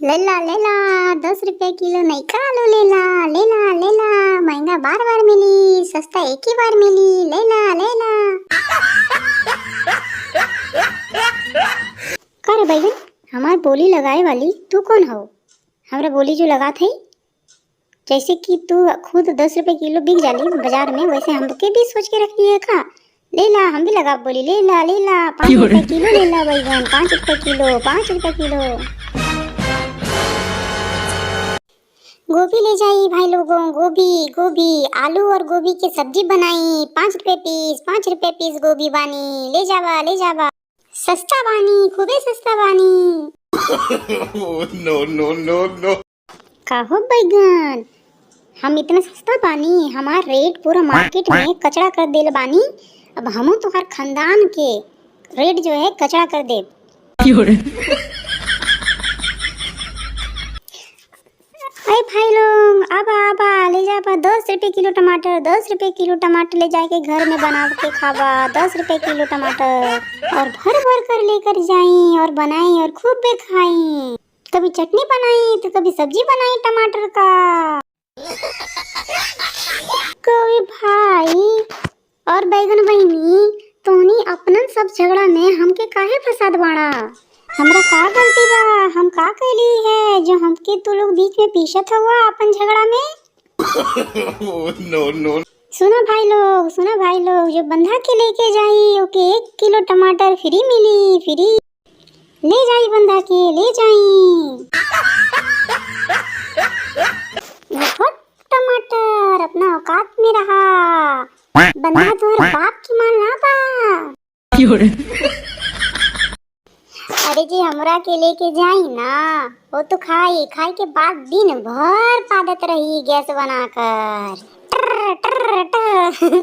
लेला लेला 10 रुपए किलो नहीं का आलू लेला लेला लेला। महंगा बार बार मिली, सस्ता एक ही बार मिली। लेला लेला। कर बैगन, हमार बोली लगाए वाली तू कौन हो? हमरा बोली जो लगा थी, जैसे कि तू खुद 10 रुपए किलो बिक जाली बाजार में, वैसे हमके भी सोच के रखनी है का? लेला, हम भी लगा बोली लेला लेला। 5 रुपए किलो लेला बैगन, 5 रुपए किलो, 5 रुपए किलो। गोभी ले जाई भाई लोगों, गोभी गोभी। आलू और गोभी की सब्जी बनाई। 5 रुपए पीस, 5 रुपए पीस गोभी बानी। ले जावा ले जावा। सस्ता बानी, खूबे सस्ता बानी। No no no no. का हो बैगन, हम इतना सस्ता बानी? हमार रेट पूरा मार्केट में कचरा कर देल बानी। अब हम तो हर खानदान के रेट जो है कचरा कर दे। अरे भाई लोग, आबा आबा ले जाबा 10 रुपए किलो टमाटर। 10 रुपए किलो टमाटर ले जाके घर में बना के खाबा। 10 रुपए किलो टमाटर और भर भर कर लेकर जाई और बनाई और खूब भी खाई। कभी चटनी बनाई तो कभी सब्जी बनाई टमाटर का। कभी भाई और बैगन बहनी, तोनी अपनन सब झगड़ा में हमके काहे फसाद बाड़ा? हमरा का गलती बा? हम का कैली है जो हमके तू लोग बीच में पीछत हुआ अपन झगड़ा में? No no. सुना भाई लोग, जो बंधा के लेके जाई ओके 1 किलो टमाटर फ्री मिली। फ्री ले जाई, बंधा के ले जाई। देखो टमाटर अपना औकात में रहा। बंधा तोहर बाप की मान ना बा। अरे जी हमरा के लेके जाई ना, वो तो खाई के बाद दिन भर पादत रही गैस बनाकर। टर टर टर।